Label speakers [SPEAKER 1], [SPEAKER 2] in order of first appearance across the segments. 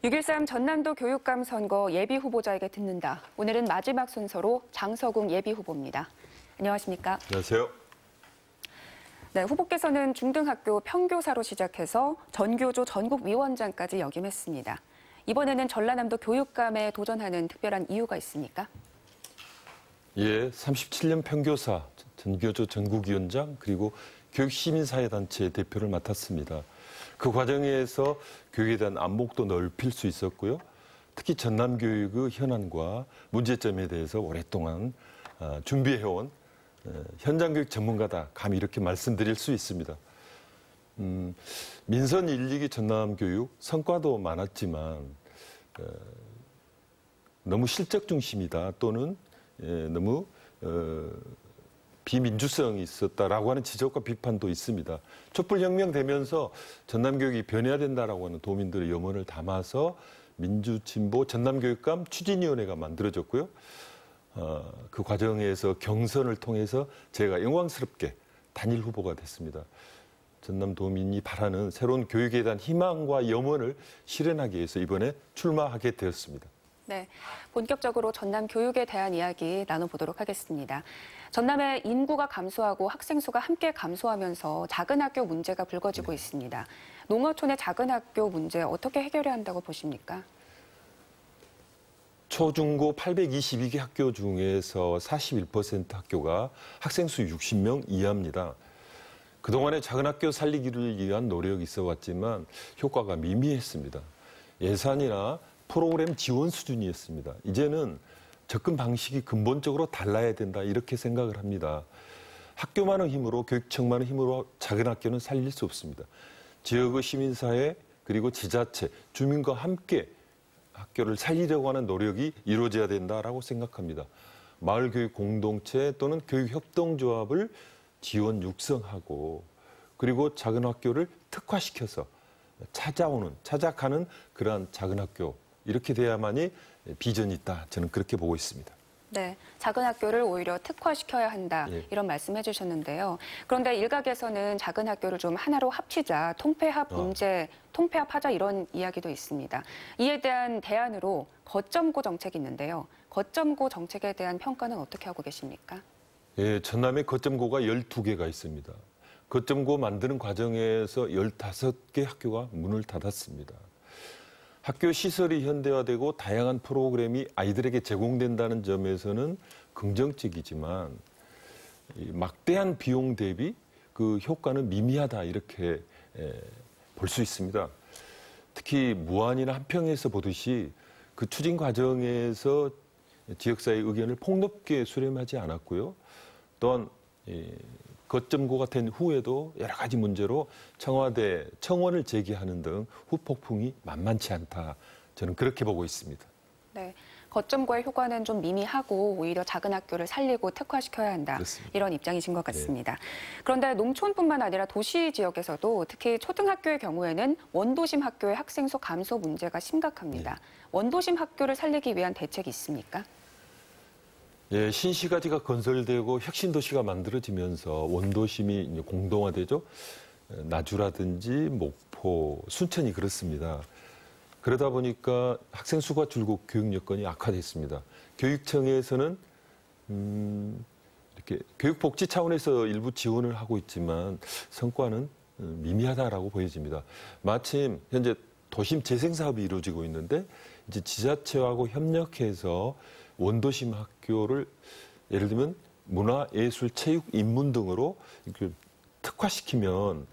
[SPEAKER 1] 6.13 전남도 교육감 선거 예비 후보자에게 듣는다. 오늘은 마지막 순서로 장서궁 예비 후보입니다. 안녕하십니까?
[SPEAKER 2] 안녕하세요.
[SPEAKER 1] 네, 후보께서는 중등학교 평교사로 시작해서 전교조 전국위원장까지 역임했습니다. 이번에는 전라남도 교육감에 도전하는 특별한 이유가 있습니까?
[SPEAKER 2] 예, 37년 평교사, 전교조 전국위원장 그리고 교육시민사회단체 대표를 맡았습니다. 그 과정에서 교육에 대한 안목도 넓힐 수 있었고요. 특히 전남교육의 현안과 문제점에 대해서 오랫동안 준비해온 현장교육 전문가다, 감히 이렇게 말씀드릴 수 있습니다. 민선 1, 2기 전남교육 성과도 많았지만 너무 실적 중심이다 또는 너무 비민주성이 있었다라고 하는 지적과 비판도 있습니다. 촛불혁명 되면서 전남교육이 변해야 된다라고 하는 도민들의 염원을 담아서 민주진보 전남교육감 추진위원회가 만들어졌고요. 그 과정에서 경선을 통해서 제가 영광스럽게 단일 후보가 됐습니다. 전남도민이 바라는 새로운 교육에 대한 희망과 염원을 실현하기 위해서 이번에 출마하게 되었습니다.
[SPEAKER 1] 네, 본격적으로 전남 교육에 대한 이야기 나눠보도록 하겠습니다. 전남의 인구가 감소하고 학생 수가 함께 감소하면서 작은 학교 문제가 불거지고 있습니다. 농어촌의 작은 학교 문제 어떻게 해결해야 한다고 보십니까?
[SPEAKER 2] 초중고 822개 학교 중에서 41% 학교가 학생 수 60명 이하입니다. 그동안에 작은 학교 살리기를 위한 노력이 있어 왔지만 효과가 미미했습니다. 예산이나 프로그램 지원 수준이었습니다. 이제는 접근 방식이 근본적으로 달라야 된다 이렇게 생각을 합니다. 학교만의 힘으로 교육청만의 힘으로 작은 학교는 살릴 수 없습니다. 지역의 시민사회 그리고 지자체, 주민과 함께 학교를 살리려고 하는 노력이 이루어져야 된다라고 생각합니다. 마을교육 공동체 또는 교육협동조합을 지원 육성하고 그리고 작은 학교를 특화시켜서 찾아가는 그러한 작은 학교 이렇게 돼야만이 비전이 있다. 저는 그렇게 보고 있습니다.
[SPEAKER 1] 네, 작은 학교를 오히려 특화시켜야 한다.
[SPEAKER 2] 예.
[SPEAKER 1] 이런 말씀해 주셨는데요. 그런데 일각에서는 작은 학교를 좀 하나로 합치자, 통폐합하자 이런 이야기도 있습니다. 이에 대한 대안으로 거점고 정책이 있는데요. 거점고 정책에 대한 평가는 어떻게 하고 계십니까?
[SPEAKER 2] 예, 전남에 거점고가 12개가 있습니다. 거점고 만드는 과정에서 15개 학교가 문을 닫았습니다. 학교 시설이 현대화되고 다양한 프로그램이 아이들에게 제공된다는 점에서는 긍정적이지만 막대한 비용 대비 그 효과는 미미하다 이렇게 볼 수 있습니다. 특히 무안이나 한평에서 보듯이 그 추진 과정에서 지역사회의 의견을 폭넓게 수렴하지 않았고요. 또한 거점고가 된 후에도 여러 가지 문제로 청와대 청원을 제기하는 등 후폭풍이 만만치 않다. 저는 그렇게 보고 있습니다.
[SPEAKER 1] 네, 거점고의 효과는 좀 미미하고 오히려 작은 학교를 살리고 특화시켜야 한다.
[SPEAKER 2] 그렇습니다.
[SPEAKER 1] 이런 입장이신 것 같습니다.
[SPEAKER 2] 네.
[SPEAKER 1] 그런데 농촌뿐만 아니라 도시 지역에서도 특히 초등학교의 경우에는 원도심 학교의 학생 수 감소 문제가 심각합니다.
[SPEAKER 2] 네.
[SPEAKER 1] 원도심 학교를 살리기 위한 대책이 있습니까?
[SPEAKER 2] 예, 신시가지가 건설되고 혁신도시가 만들어지면서 원도심이 이제 공동화되죠. 나주라든지 목포, 순천이 그렇습니다. 그러다 보니까 학생 수가 줄고 교육 여건이 악화됐습니다. 교육청에서는 이렇게 교육복지 차원에서 일부 지원을 하고 있지만 성과는 미미하다라고 보여집니다. 마침 현재 도심 재생 사업이 이루어지고 있는데 이제 지자체하고 협력해서 원도심 학교를 예를 들면 문화, 예술, 체육, 인문 등으로 이렇게 특화시키면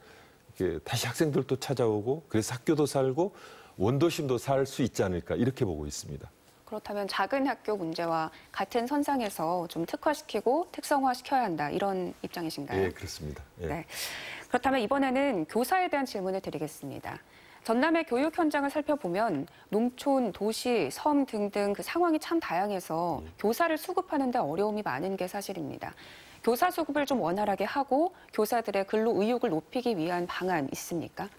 [SPEAKER 2] 이렇게 다시 학생들도 찾아오고 그래서 학교도 살고 원도심도 살 수 있지 않을까 이렇게 보고 있습니다.
[SPEAKER 1] 그렇다면 작은 학교 문제와 같은 선상에서 좀 특화시키고 특성화시켜야 한다. 이런 입장이신가요?
[SPEAKER 2] 예, 그렇습니다. 예.
[SPEAKER 1] 네. 그렇다면 이번에는 교사에 대한 질문을 드리겠습니다. 전남의 교육 현장을 살펴보면 농촌, 도시, 섬 등등 그 상황이 참 다양해서 교사를 수급하는 데 어려움이 많은 게 사실입니다. 교사 수급을 좀 원활하게 하고 교사들의 근로 의욕을 높이기 위한 방안 있습니까?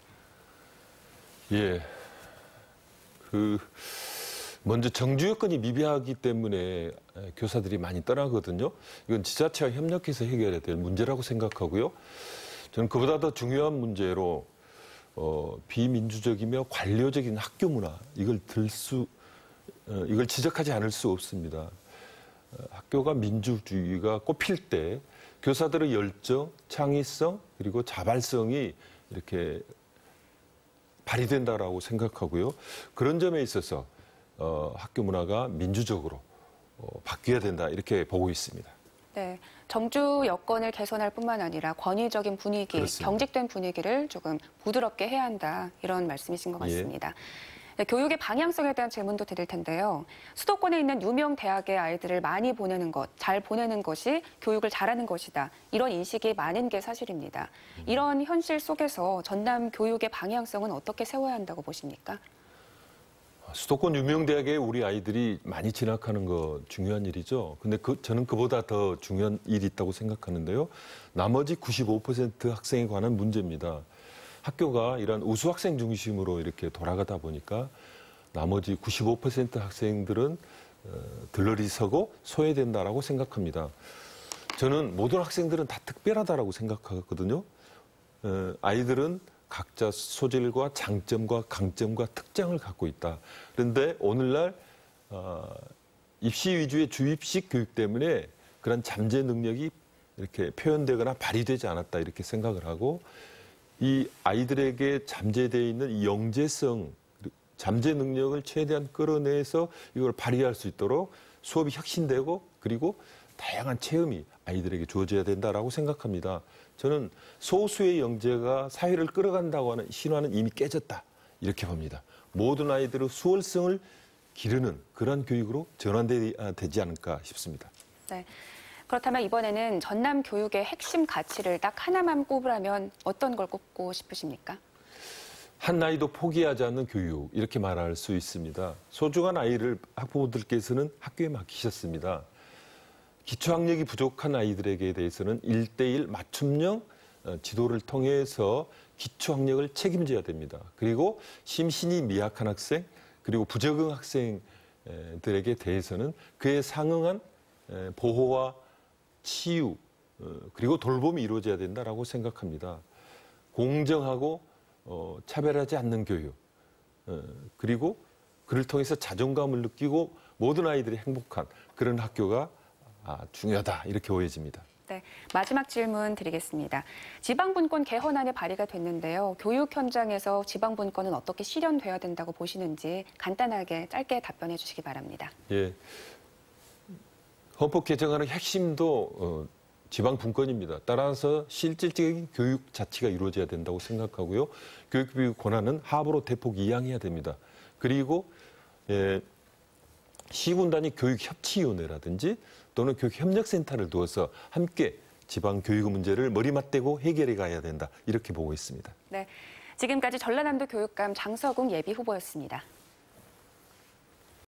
[SPEAKER 2] 예. 먼저 정주 여건이 미비하기 때문에 교사들이 많이 떠나거든요. 이건 지자체와 협력해서 해결해야 될 문제라고 생각하고요. 저는 그보다 더 중요한 문제로 비민주적이며 관료적인 학교 문화 이걸 지적하지 않을 수 없습니다. 학교가 민주주의가 꽃필 때 교사들의 열정, 창의성 그리고 자발성이 이렇게 발휘된다라고 생각하고요. 그런 점에 있어서 학교 문화가 민주적으로 바뀌어야 된다 이렇게 보고 있습니다.
[SPEAKER 1] 네, 정주 여건을 개선할 뿐만 아니라 권위적인 분위기,
[SPEAKER 2] 그렇습니다.
[SPEAKER 1] 경직된 분위기를 조금 부드럽게 해야 한다 이런 말씀이신 것 같습니다. 네, 교육의 방향성에 대한 질문도 드릴 텐데요. 수도권에 있는 유명 대학의 아이들을 많이 보내는 것, 잘 보내는 것이 교육을 잘하는 것이다. 이런 인식이 많은 게 사실입니다. 이런 현실 속에서 전남 교육의 방향성은 어떻게 세워야 한다고 보십니까?
[SPEAKER 2] 수도권 유명 대학에 우리 아이들이 많이 진학하는 거 중요한 일이죠. 근데 저는 그보다 더 중요한 일이 있다고 생각하는데요. 나머지 95% 학생에 관한 문제입니다. 학교가 이런 우수 학생 중심으로 이렇게 돌아가다 보니까 나머지 95% 학생들은 들러리 서고 소외된다라고 생각합니다. 저는 모든 학생들은 다 특별하다라고 생각하거든요. 아이들은 각자 소질과 장점과 강점과 특장을 갖고 있다. 그런데 오늘날 입시 위주의 주입식 교육 때문에 그런 잠재 능력이 이렇게 표현되거나 발휘되지 않았다 이렇게 생각을 하고 이 아이들에게 잠재되어 있는 이 영재성, 잠재 능력을 최대한 끌어내서 이걸 발휘할 수 있도록 수업이 혁신되고 그리고 다양한 체험이 아이들에게 주어져야 된다라고 생각합니다. 저는 소수의 영재가 사회를 끌어간다고 하는 신화는 이미 깨졌다 이렇게 봅니다. 모든 아이들의 수월성을 기르는 그런 교육으로 전환되지 않을까 싶습니다.
[SPEAKER 1] 네. 그렇다면 이번에는 전남 교육의 핵심 가치를 딱 하나만 꼽으라면 어떤 걸 꼽고 싶으십니까?
[SPEAKER 2] 한 아이도 포기하지 않는 교육 이렇게 말할 수 있습니다. 소중한 아이를 학부모들께서는 학교에 맡기셨습니다. 기초학력이 부족한 아이들에게 대해서는 1:1 맞춤형 지도를 통해서 기초학력을 책임져야 됩니다. 그리고 심신이 미약한 학생 그리고 부적응 학생들에게 대해서는 그에 상응한 보호와 치유 그리고 돌봄이 이루어져야 된다라고 생각합니다. 공정하고 차별하지 않는 교육 그리고 그를 통해서 자존감을 느끼고 모든 아이들이 행복한 그런 학교가 중요하다 이렇게 보여집니다.
[SPEAKER 1] 네, 마지막 질문 드리겠습니다. 지방분권 개헌안이 발의가 됐는데요. 교육 현장에서 지방분권은 어떻게 실현돼야 된다고 보시는지 간단하게 짧게 답변해 주시기 바랍니다.
[SPEAKER 2] 예, 헌법 개정안의 핵심도 지방분권입니다. 따라서 실질적인 교육 자치가 이루어져야 된다고 생각하고요. 교육비 권한은 합으로 대폭 이양해야 됩니다. 그리고 시군 단위 교육협치위원회라든지 또는 교육협력센터를 두어서 함께 지방 교육 문제를 머리맞대고 해결해 가야 된다. 이렇게 보고 있습니다.
[SPEAKER 1] 네, 지금까지 전라남도 교육감 장서궁 예비후보였습니다.